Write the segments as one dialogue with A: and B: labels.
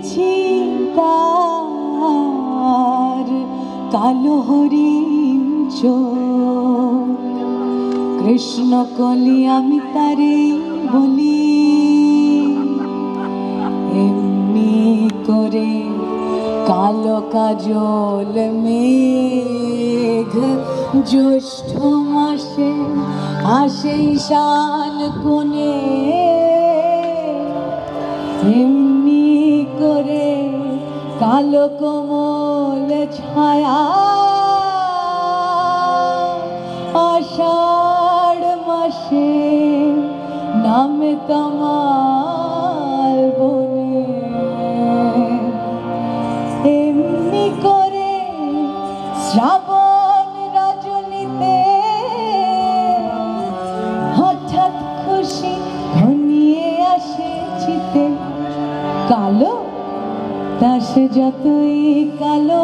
A: দেখেছি তার কালো হরিণ চোখ, কৃষ্ণ কলি আমি তারে বলি, এমনি করে কালো কাজল মেঘ জ্যৈষ্ঠ মাসে আসে ঈশান কোণে, এমনি করে কালো কোমল ছায়া আষাঢ় মাসে নামে তমাল বনে, এমনি করে শ্রাবণ রজনীতে হঠাৎ খুশি ঘনিয়ে আসে চিতে। কালো তা সে যতই কালো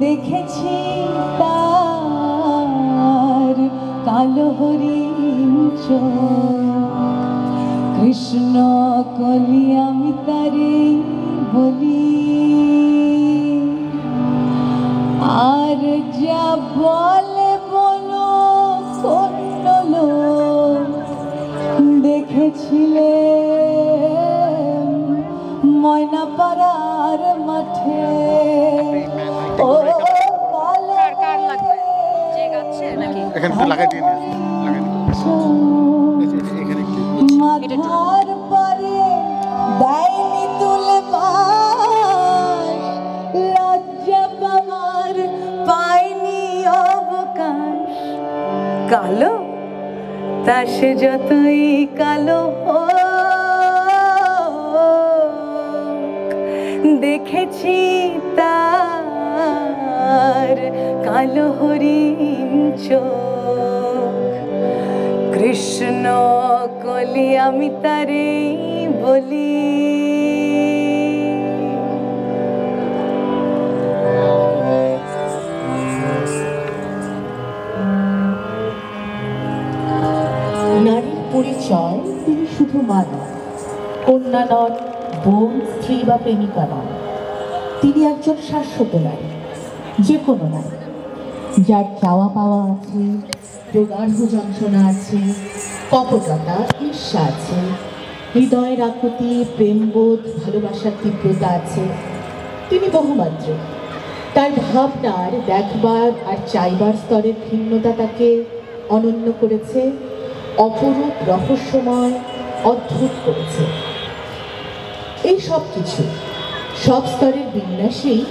A: দেখেছি তার কালো হরিণ চোখ, কৃষ্ণ কলি আমি তারে বলি। আর যা বলে বলো কোন লোক দেখেছিলে ময়নাপাড়ার মাঠে, ও মাথার পরে দেয়নি তুলে লজ্জা পাওয়ার পায়নি অবকাশ। কালো তা সে যতই কালো দেখেছি তার কালো হরিণ চোখ, কৃষ্ণ কলি আমি তারে বলি।
B: নারীর পরিচয় তিনি শুধু মা নন, কন্যা নন, বোন, স্ত্রী বা প্রেমিকা নন। তিনি একজন শাশ্বত নারী, যে কোনো নারী যার চাওয়া পাওয়া আছে, প্রগাঢ় যন্ত্রণা আছে, কপটতা, ঈর্ষা আছে, হৃদয়ের আকুতি, প্রেমবোধ, ভালোবাসার তীব্রতা আছে। তিনি বহুমাত্রিক। তার ভাবনার, দেখবার আর চাইবার স্তরের ভিন্নতা তাকে অনন্য করেছে, অপরূপ, রহস্যময়, অদ্ভুত করেছে। এই সব কিছু, সব স্তরের বিন্যাসেই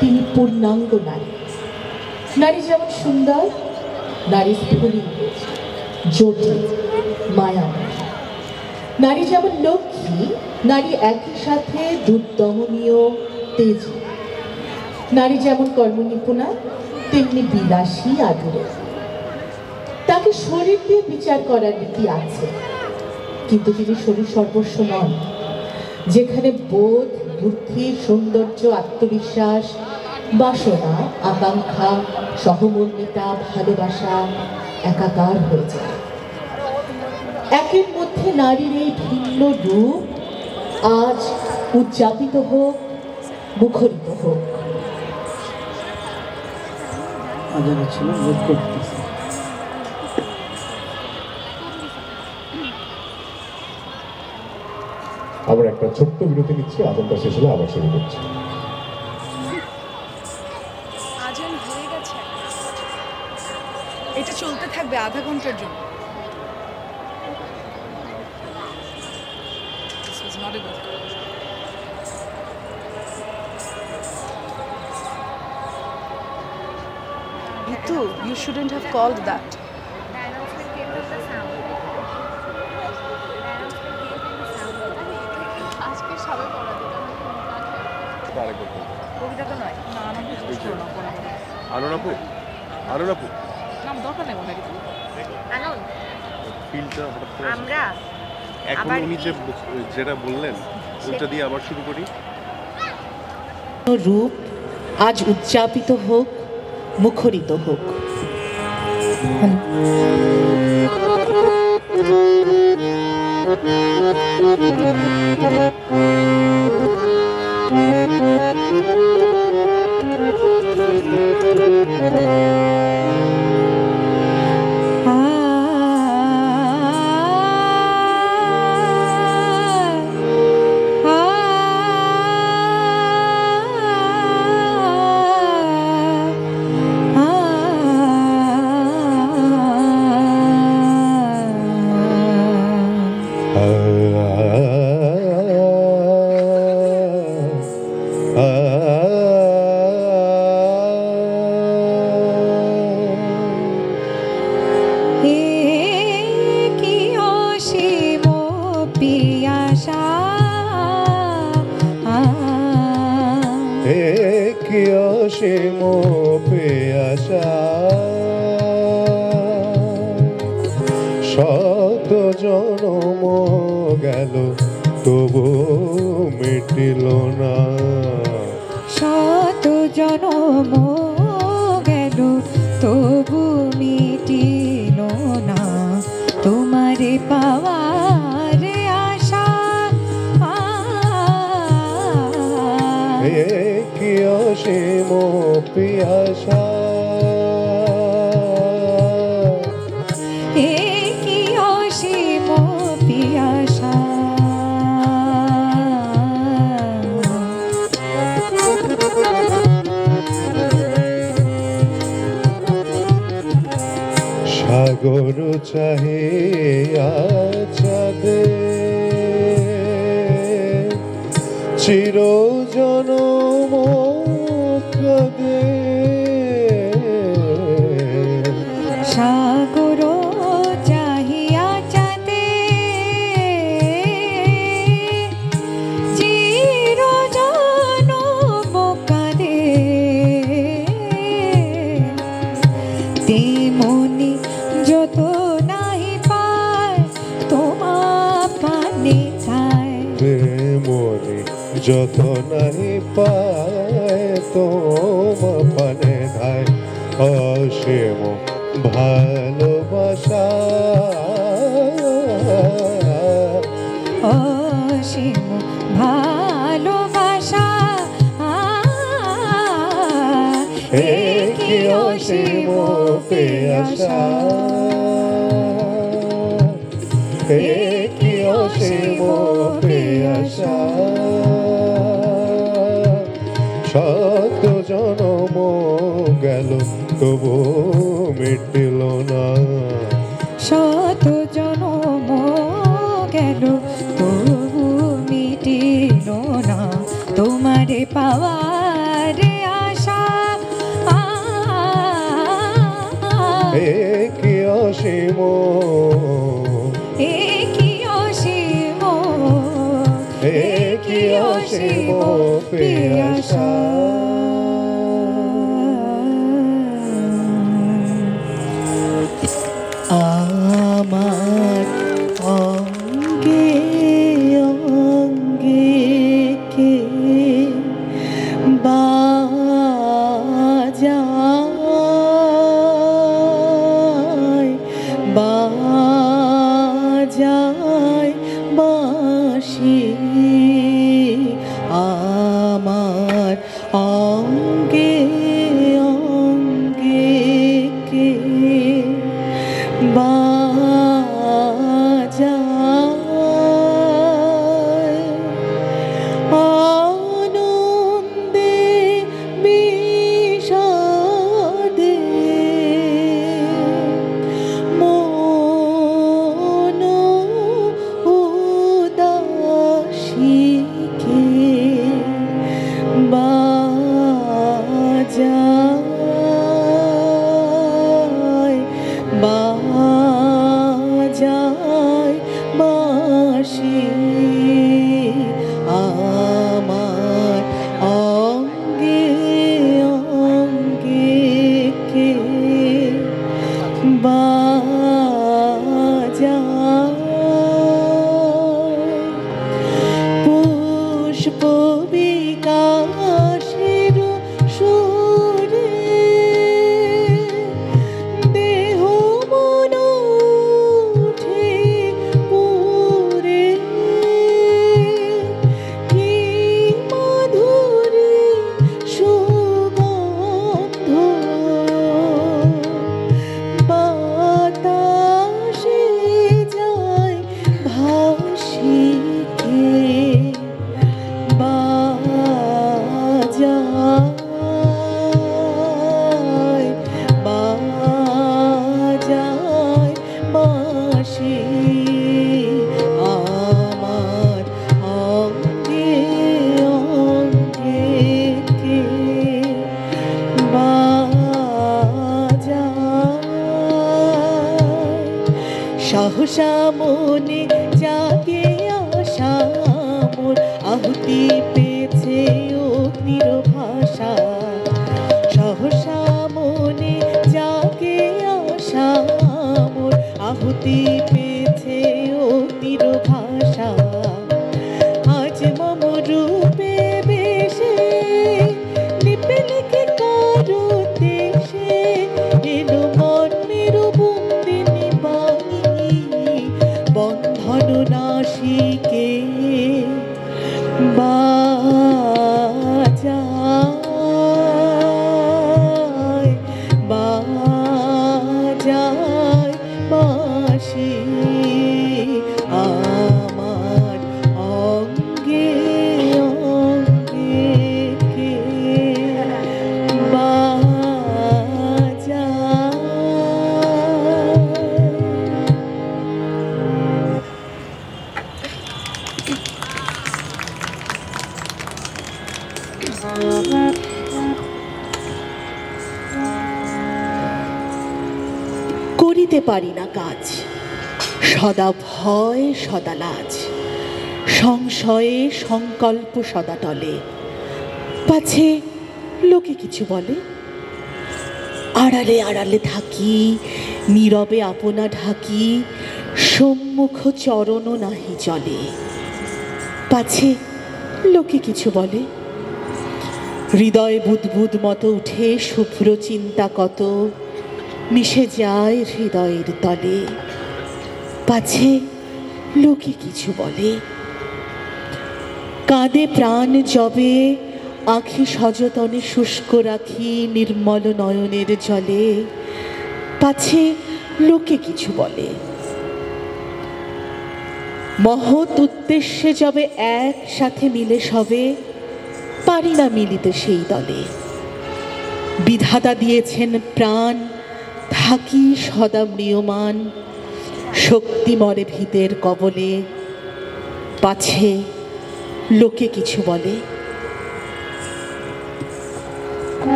B: তিনি পূর্ণাঙ্গ নারী। নারী যেমন সুন্দর, নারী স্ফুলিঙ্গ, জটিল, মায়াময়। নারী যেমন লক্ষ্মী, নারী একই সাথে দুর্দমনীয়, তেজী। নারী যেমন কর্মনিপুণা, তেমনি বিলাসী, আদুরে। তাকে শরীর দিয়ে বিচার করার রীতি আছে, কিন্তু তিনি শরীর সর্বস্ব নন। যেখানে বোধ, বুদ্ধি, সৌন্দর্য, আত্মবিশ্বাস, বাসনা, আকাঙ্ক্ষা, সহমর্মিতা, ভালোবাসা একাকার হয়ে যায়। একের মধ্যে নারীর এই ভিন্ন রূপ আজ উদযাপিত হোক, মুখরিত হোক।
C: আবার একটা ছোট্ট বিরতি নিচ্ছি, আজানটা শেষ হলে আবার শুরু করছি।
D: আজান হয়ে গেছে, এটা চলতে থাকবে আধা ঘন্টার জন্য। This was not a good call. Ritu, you shouldn't have called that.
B: রূপ আজ উদযাপিত হোক, মুখরিত হোক।
E: অসীম পেয়াসা শত জনম গেল তবু মিটিল না,
A: শত জনম গেল তবু মিটিল না তোমারে পাওয়ার আশা।
E: কি অসীম পিয়াসা,
A: কি অসীম পিয়াসা।
E: সাগর চাহিয়া চাঁদে চির জনম কাঁদে,
A: সাগর চাহিয়া চাঁদে চির জনম কাঁদে, তেমনি যত নাহি পায় তোমা পানে ঠায়,
E: তেমনি যত নাহি পায় তোমা পানে ধায়। অসীম ভালোবাসা,
A: অসীম ভালোবাসা।
E: কি অসীম পেয়াসা, কি অসীম পেয়াসা। শত জনম গেল তবু মিটিল না,
A: শত জনম গেল তবু মিটিল না তোমারে পাওয়ার আশা।
E: কি অসীম,
A: কি অসীম,
E: কি অসীম পেয়াসা।
B: আমার অঙ্গে অঙ্গে কে বাজায় বাজায় বাঁশি, আমার অঙ্গে অঙ্গে কে বাজায় আনন্দে বিষাদে মন উদাসীকে বাজায় বাজায় সহসা মনে জাগে আশা মোর আহুতি পেয়েছে অগ্নির ভাষা সহসা মনে জাগে আশা মোর আহুতি পেয়েছে অগ্নির ভাষা আজ মম রূপে বেশে লিপে লিখে কারো দেশে এলো মর্মের বন্দিনী বাণী বন্ধন নাশিকে বাজায় বাজায় বাঁশি আমার অঙ্গে অঙ্গে কে বাজায় করিতে পারি না কাজ সদা ভয় সদা লাজ সংশয়ে সংকল্প সদা টলে পাছে লোকে কিছু বলে আড়ালে আড়ালে থাকি নীরবে আপনা ঢাকি সম্মুখ চরণ নাহি চলে পাছে লোকে কিছু বলে হৃদয় বুদবুদ মতো উঠে শুভ্র চিন্তা কত মিশে যায় হৃদয়ের তলে পাছে লোকে কিছু বলে কাঁদে প্রাণ জবে আঁখি সযতনে শুষ্ক রাখি নির্মল নয়নের জলে পাছে লোকে কিছু বলে মহৎ উদ্দেশ্যে যবে একসাথে মিলে সবে পারি না মিলিতে সেই দলে বিধাতা দিয়েছেন প্রাণ থাকি সদা ম্রিয়মান শক্তি মরে ভিতের কবলে পাছে লোকে কিছু বলে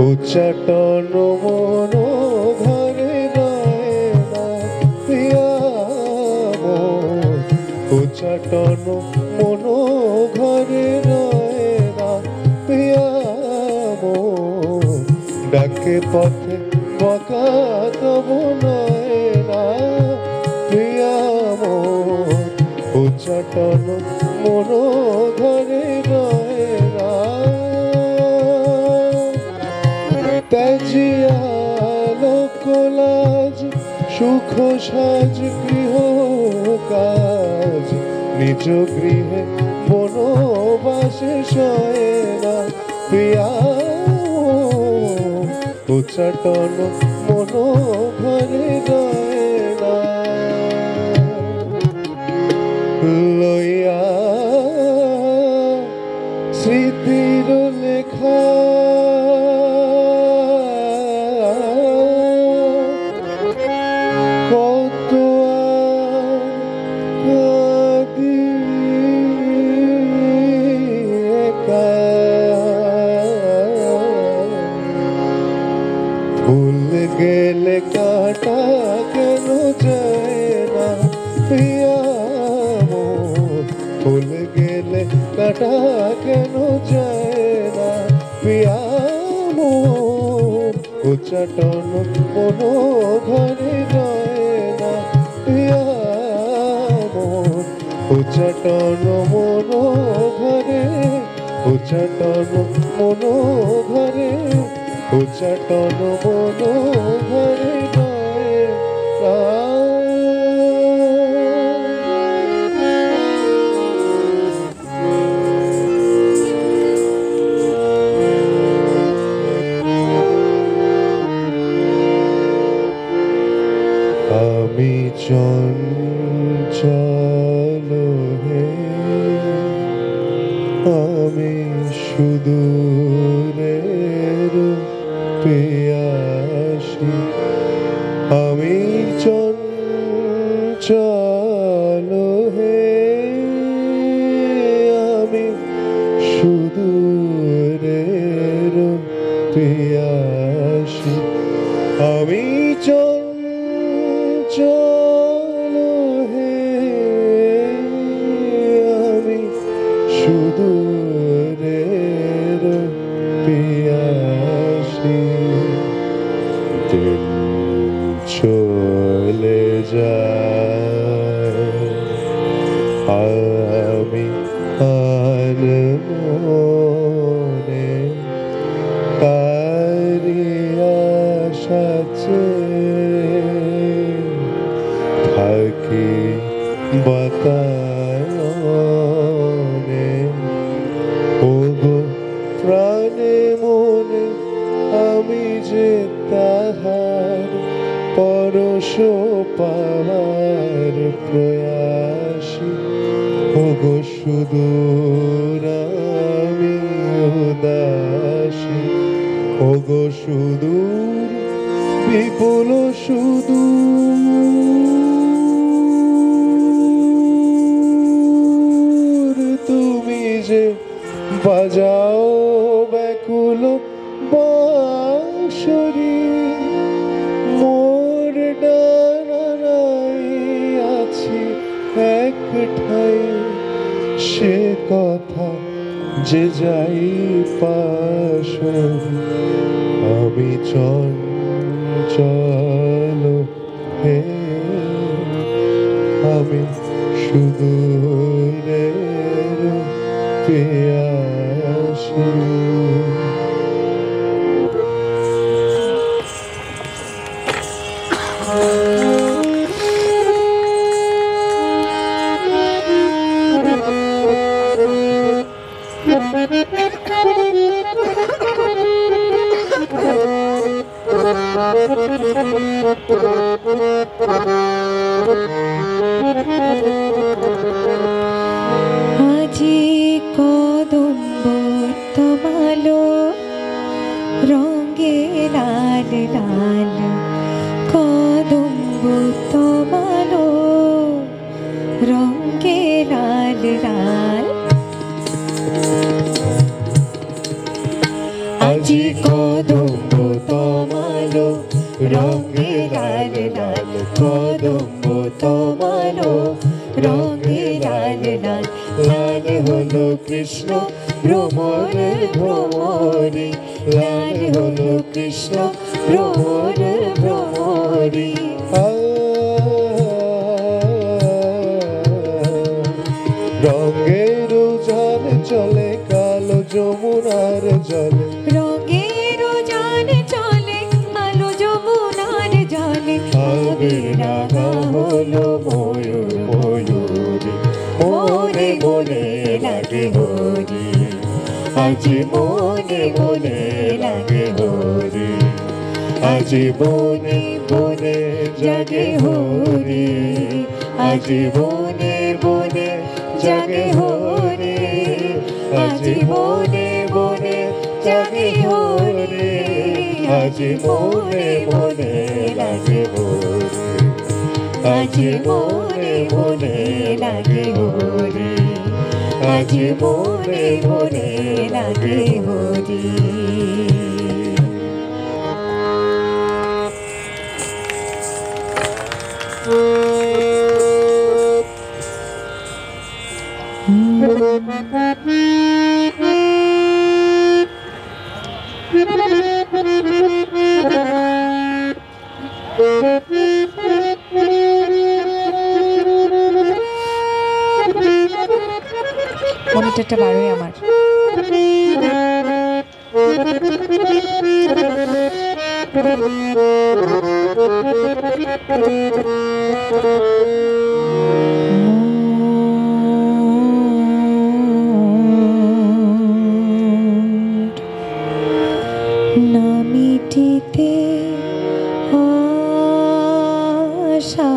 E: উচ্চাটন মন ঘরে রয় না প্রিয়া মোর উচ্চাটন মন ঘরে রয় না প্রিয়া মোর ডাকে পথে বকা তব নয় না প্রিয়া মোর উচ্চাটন মন ঘরে রয় না ত্যাজিয়া লোকলাজ সুখ সাজ গৃহ কাজ নিজ গৃহে বনবাসে শয়ে না প্রিয়া উচ্চাটন মন ঘরে রয়ে না লইয়া স্মৃতির লেখা কত কাঁদি একা ভুল গেলে কাটা কেন যায় না প্রিয়া মোর ভুল গেলে কাটা কেন যায় না প্রিয়া মোর উচ্চাটন মন ঘরে রয় না প্রিয়া মোর উচ্চাটন মন ঘরে উচ্চাটন মন ঘরে উচ্চাটন মন ঘরে রয় না চঞ্চল হে আমি সুদূরের পিয়াসী আমি চঞ্চল হে আমি সুদূরের পিয়াসী আমি চঞ্চল হে আমি সুদূরের পিয়াসী দিন চলে যায় আমি আনমনে কারিয়া সাথে থাকি বাতায়নে ওগো প্রাণে মনে আমি যে তাহার পরশ পাওয়ার প্রয়াসী ওগো সুদূর আমি উদাসী ওগো সুদূর বিপুল সুদূর তুমি যে বাজাও ব্যাকুল বাঁশরি মোর ডানায় আছি এক ঠাই সে কথা যে যাই পাশরি আমি চঞ্চল হে আমি সুদূরের পিয়াসী
A: আজি কদম্ব তমালো রঙে লাল লাল কদম্ব তমালো রঙে লাল লাল আজি কদম্ব তমালো রঙে লাল লাল কদম্ব তমালো রঙে লাল লাল লাল হলো কৃষ্ণ ভ্রমর ভ্রমরি লাল হলো কৃষ্ণ ভ্রমর ভ্রমরি
E: রঙের উজান চলে কালো যমুনার জলে
A: রঙের উজান চলে আলো যমুনার জলে
E: আবির রাঙা হলো ময়ূর ময়ূরী
A: মনে মনে লাগে হরি আজি মনে মনে লাগে হরি
E: আজি বনে বনে জাগে হরি
A: আজি বনে বনে জাগে হরি আজি বনে বনে জাগে হরি
E: আজি মনে মনে লাগে হরি
A: আজি মনে মনে লাগে হরি আজি মনে মনে লাগে হরি মনিটরটা বারোই আমার না মিটিতে আশা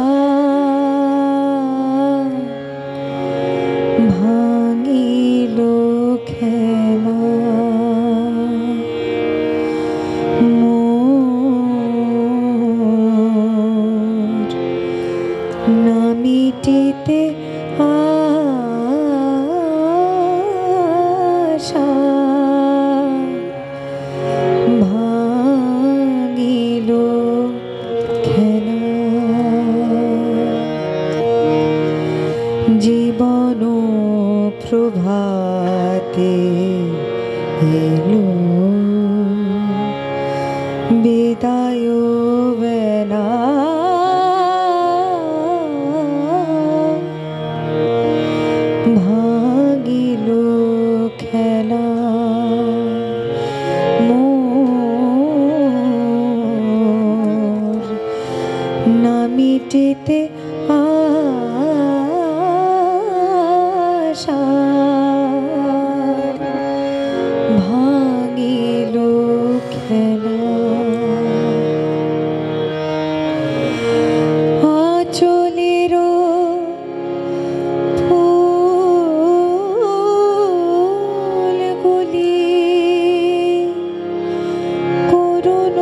A: বিদায় বেলা ভাঙিল খেলা মোর নামিটিতে আশা ভাঙিল খেলা আঁচলের ফুলগুলি করুণ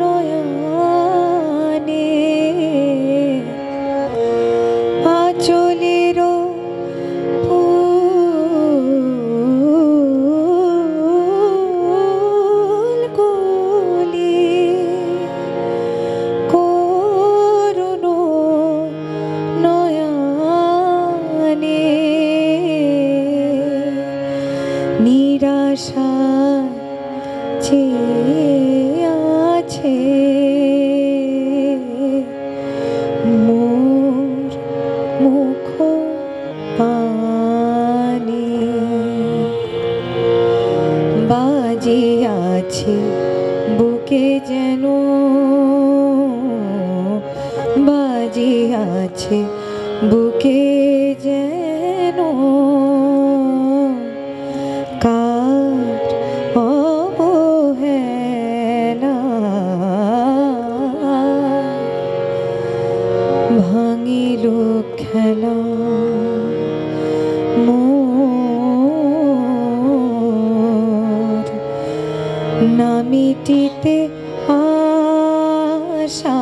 A: নয়নে আঁচলের ফুলগুলি করুণ নয়নে নিরাশা চেয়ে আছে মোর মুখ পানে বাজিয়াছে বুকে যেন বাজিয়াছে বুকে যেন কার অবহেলা ভাঙিল খেলা মোর নামিটিতে আশা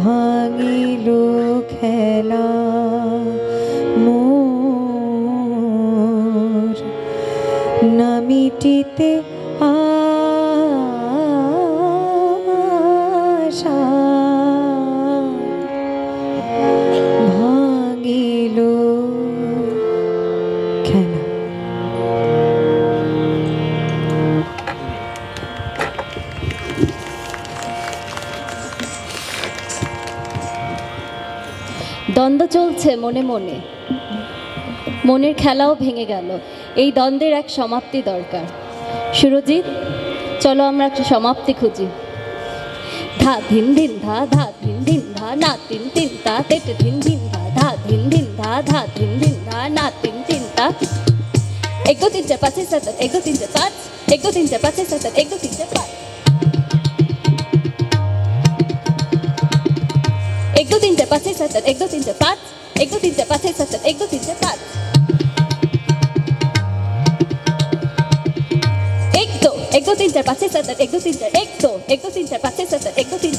A: ভাঙিল খেলা মোর নামিটিতে আশা ভাঙিল খেলা
F: দ্বন্দ্ব চলছে মনে মনে, মনের খেলাও ভেঙে গেল। এই দ্বন্দ্বের এক সমাপ্তি দরকার। সুরজিৎ, চলো আমরা একটা সমাপ্তি খুঁজি। ধা ধিন ধিন ধা ধা ধিন ধিন ধা না তিন তিন তা তেটে ধিন ধিন ধা ধা ধিন ধিন ধা ধা ধিন ধিন ধা না তিন তিন তা। এক দো তিন চার পাঁচ ছয় সাত আট, এক দো তিন চার পাঁচ, এক দো তিন চার পাঁচ ছয় সাত আট, এক দো তিন চার পাঁচ, এক দো তিন চার পাঁচ ছয় সাত আট, এক দো তিন চার পাঁচ, এক দো তিন চার পাঁচ ছয় সাত আট, এক দো তিন চার পাঁচ, এক দো, এক দো তিন চার পাঁচ ছয় সাত আট, এক দো তিন চার, এক দো, এক দো তিন চার পাঁচ ছয় সাত আট, এক দো তিন,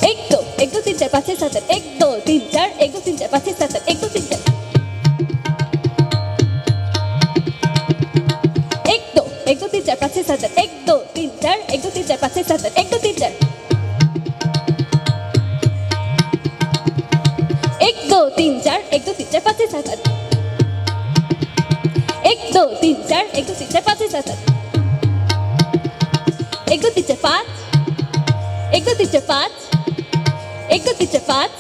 F: এক দো, এক দো তিন চার পাঁচ ছয় সাত আট, এক দো তিন চার, এক দো তিন চার পাঁচ ছয় সাত আট, এক দো তিন চার, এক দো, এক দো তিন চার পাঁচ ছয় সাত আট, এক দো তিন চার, এক দো তিন চার পাঁচ ছয় সাত আট, এক দো তিন চার, এক দো তিন চার, এক দো তিন চার পাঁচ ছয় সাত আট, এক দো তিন চার, এক দো তিন চার পাঁচ ছয় সাত আট, এক দো তিন চার পাঁচ, এক দো তিন চার পাঁচ, এক দো তিন চার পাঁচ,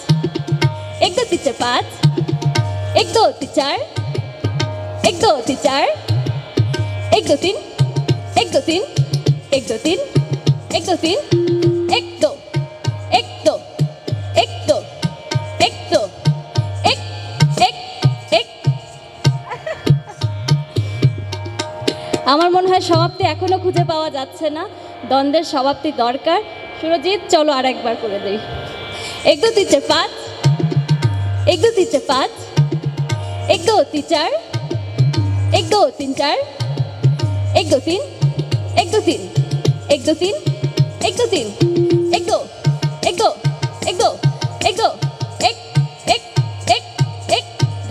F: এক দো তিন চার পাঁচ, এক দো তিন চার, এক দো তিন চার, এক দো তিন, এক দো তিন, এক দো তিন, এক দো তিন, এক দো, এক দো, এক দো, এক দো, এক, এক, এক। আমার মনে হয় সমাপ্তি এখনো খুঁজে পাওয়া যাচ্ছে না। দ্বন্দ্বের সমাপ্তি দরকার। সুরজিৎ, চলো আর একবার করে দেই। এক দো তিন চার পাঁচ, এক দো তিন চার পাঁচ, এক দো তিন চার, এক দো তিন চার, এক দো তিন, এক দো তিন, এক দো তিন, এক দো তিন, এক দো, এক দো, এক দো, এক দো, এক, এক, এক, এক,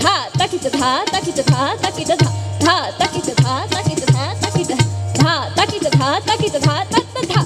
F: ধা তাকিতে ধা তাকিতে ধা তাকিতে ধা ধা তাকিতে ধা তাকিতে ধা তাকিতে ধা তাকিতে ধা তাকিতে ধা তাকিতে ধা।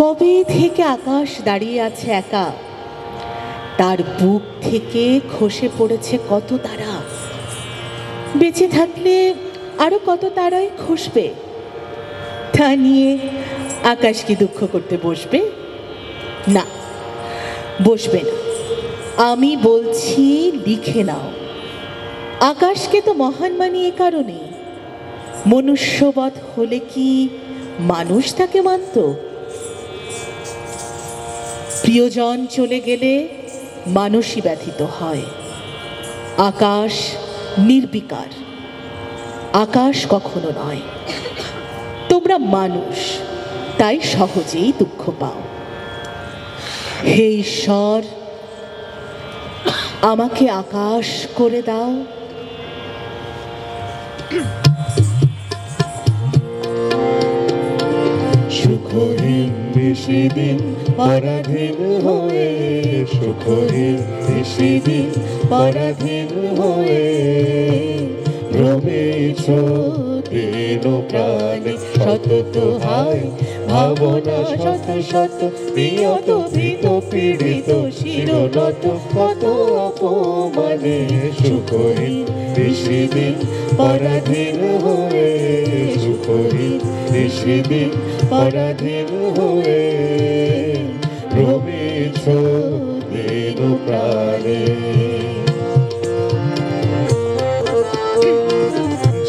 B: কবে থেকে আকাশ দাঁড়িয়ে আছে একা, তার বুক থেকে খসে পড়েছে কত তারা। বেঁচে থাকলে আরো কত তারাই খসবে, তা নিয়ে আকাশ কি দুঃখ করতে বসবে? না, বসবে না। আমি বলছি লিখে নাও। আকাশকে তো মহান মানি এ কারণে, মনুষ্যবধ হলে কি মানুষ তাকে মানত? প্রিয়জন চলে গেলে মানুষই ব্যথিত হয়। আকাশ নির্বিকার, আকাশ কখনো নয়। তোমরা মানুষ, তাই সহজেই দুঃখ পাও। হে ঈশ্বর, আমাকে আকাশ করে দাও।
E: সুখহীন নিশিদিন পরাধীন হয়ে, সুখহীন নিশিদিন পরাধীন হয়ে, ভ্রমেছ দিন প্রাণে সতত হায় ভাবনা শত শত, নিয়ত ভীত পীড়িত শিরনত কত অপমানে। সুখহীন নিশিদিন পরাধীন হয়ে, সুখহীন নিশিদিন পরাধীন হয়ে, ভ্রমেছ দিন প্রাণে।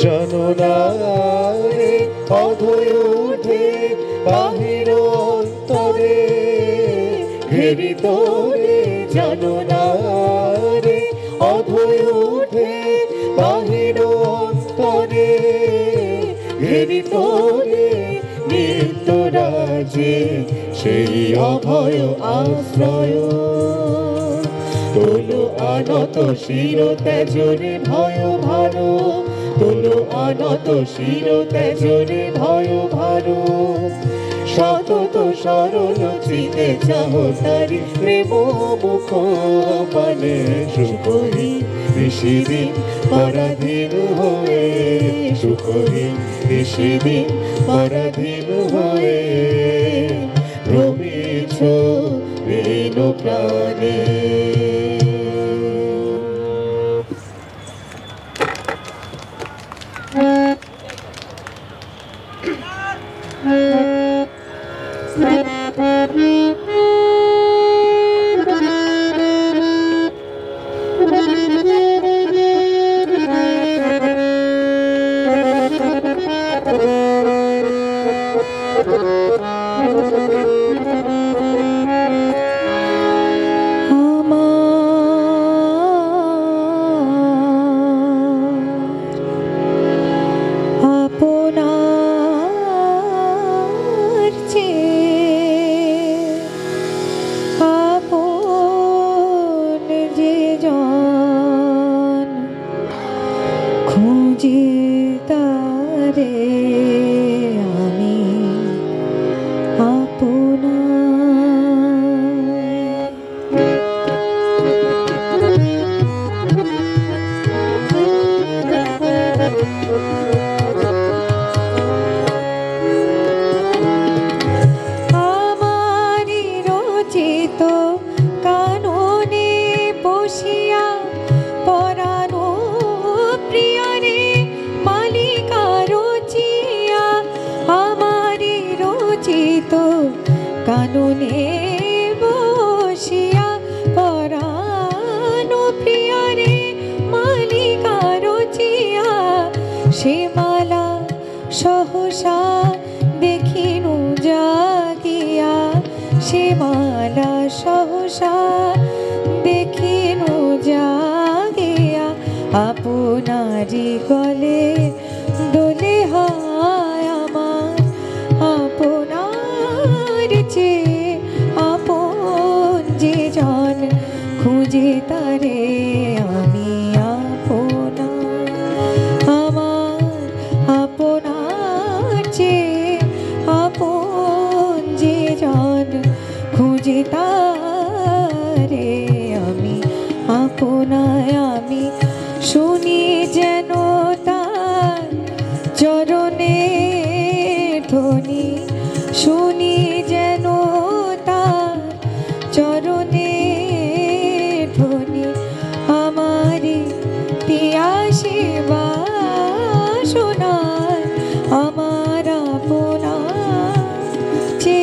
E: জানো না রে অধয় উঠে বাহির অন্তরে, ঘেরিত রে জানো না রে অধয় উঠে বাহির অন্তরে, ঘেরিত রে নিত্য রাজে সেই অভয় আশ্রয়। তোলো আনত শির তেজরে ভয় ভারো, তোলো আনত শির তেজরে ভয় ভারো, সতত সরল চিতে চাহ তারি প্রেম মুখ পানে। সুখহীন নিশিদিন পরাধীন হয়ে, সুখহীন নিশিদিন পরাধীন হয়ে, ভ্রমিছ দিন প্রাণে।
A: কাননে বসিয়া পরানো প্রিয়রে মালিকা রচিয়া, সে মালা সহসা দেখিনু জাগিয়া, সে মালা সহসা দেখিনু জাগিয়া, আপনারি গলে দোলে হায় আমার আপনার চেয়ে আপন যে জন খুঁজে তারে আমি আপনার, আমার আপনার চেয়ে আপন যে জন খুঁজে খুঁজে তারে আমি আপনায় আমি শুনি যেন তার চরণে ধ্বনি শুনি যেন তার চরণে ধ্বনি আমারি তিয়াসে বাসনায় আমার আপনা যে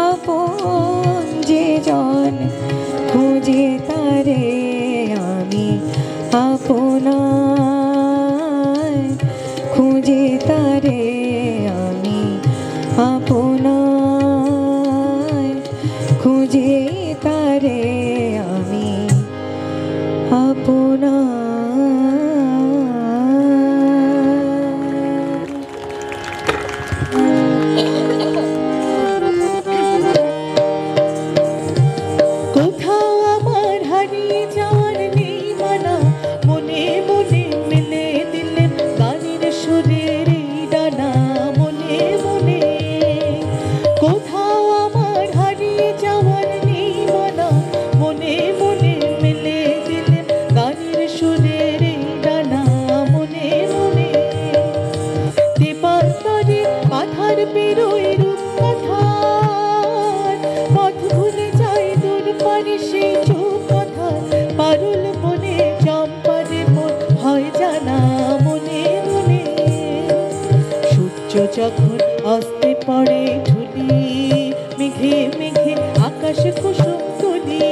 A: আপন যে জন খুঁজে তারে আমি আপনায় খুঁজে তারে আমি আপনায় খুঁজে তারে আমি
B: কোথাও আমার হারিয়ে যাওয়ার নেই মানা মনে মনে মিলে দিলে গানের সুরের এই ডানা মনে মনে কোথাও আমার হারিয়ে যাওয়ার নেই মানা মনে মনে মিলে দিলে গানের সুরের এই ডানা মনে মনে দেবান্তরে পাথার পেরোয় রূপ কথার পথ ভুলে যায় দূর পারে সেই চুপ কথার পারুল বনে চম্পারে মন হয় জানা মনে মনে সূর্য যখন আসতে পড়ে ঢুলি মেঘে মেঘে আকাশ কুসুম তুলি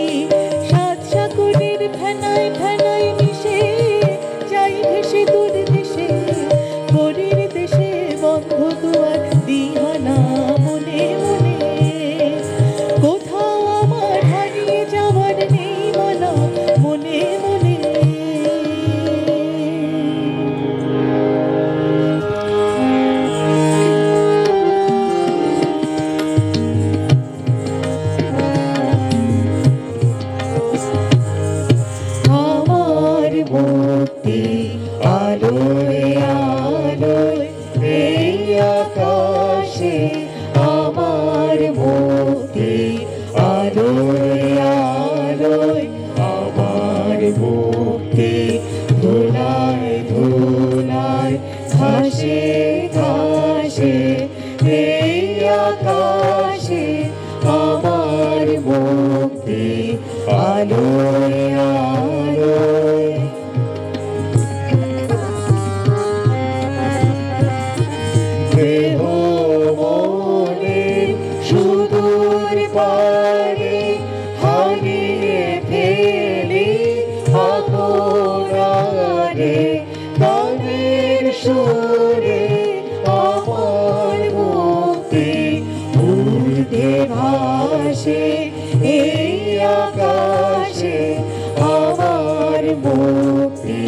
B: সাত সাগরের ফেনায় ফেনায় মিশে যাই ভেসে দূর দেশে গরির দেশে বন্ধ দুয়ার দিহানা মনে মনে কোথাও আমার হারিয়ে যাওয়ার নেই মানা মনে মনে আমার মুক্তি আলোয় আলোয় এই আকাশে আমার মুক্তি আলোয় আলোয় আমার মুক্তি ধুলায় ধুলায় ঘাসে ঘাসে এই আকাশে আমার মুক্তি আলোয় আলোয় দেহ মনে সুদূর পারে হারিয়ে ফেলি আপনারে গানের সুরে আমার মুক্তি উর্ধে ভাসে এই আকাশে আমার মুক্তি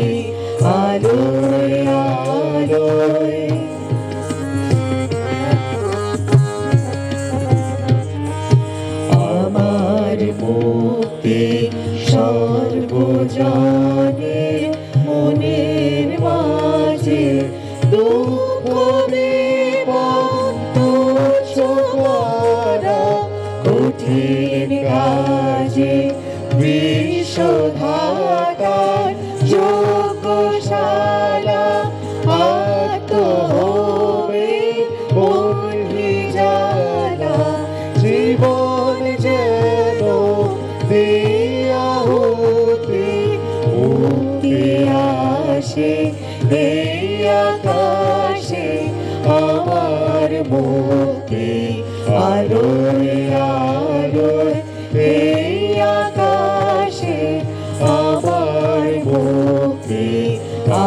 B: আলোয় আলোয় আমার মুক্তি সর্বজনে মনের মাঝে দুঃখ করা কঠিন কাজে বিশ্বধাতার যোগশালা আত্মহবে বন্ধি জ্বালা জীবন যেন দিয়াহুতি মুক্তি আসে এই আকাশে আমার মুক্তি আলোয় আলোয় এই আকাশে আমার মুক্তি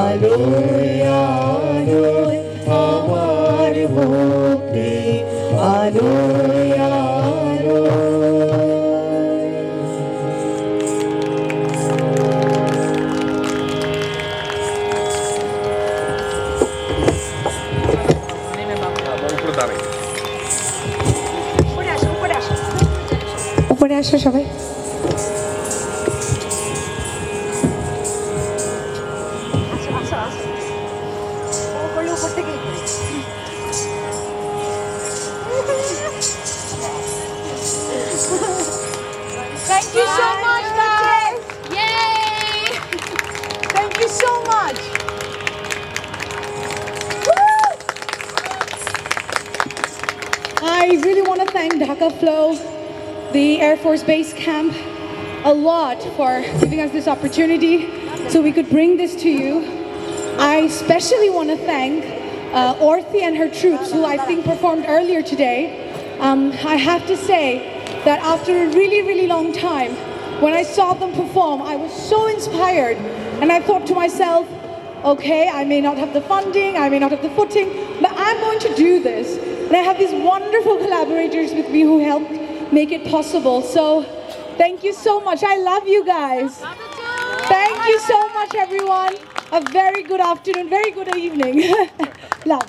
B: আলোয় আলোয় আমার মুক্তি আলোয় আলোয়
A: উপরে আসো সবাই।
D: Thank you so much, guys.
F: Yay!
D: Thank you so much.
G: I really want to thank Dhaka Flow, the Air Force Base Camp, a lot for giving us this opportunity so we could bring this to you. I especially want to thank Orthi and her troops, who I think performed earlier today. I have to say that after a really, really long time, when I saw them perform, I was so inspired. And I thought to myself, okay, I may not have the funding, I may not have the footing, but I'm going to do this. And I have these wonderful collaborators with me who helped make it possible. So thank you so much. I love you guys. Thank you so much, everyone. A very good afternoon, very good evening. Love.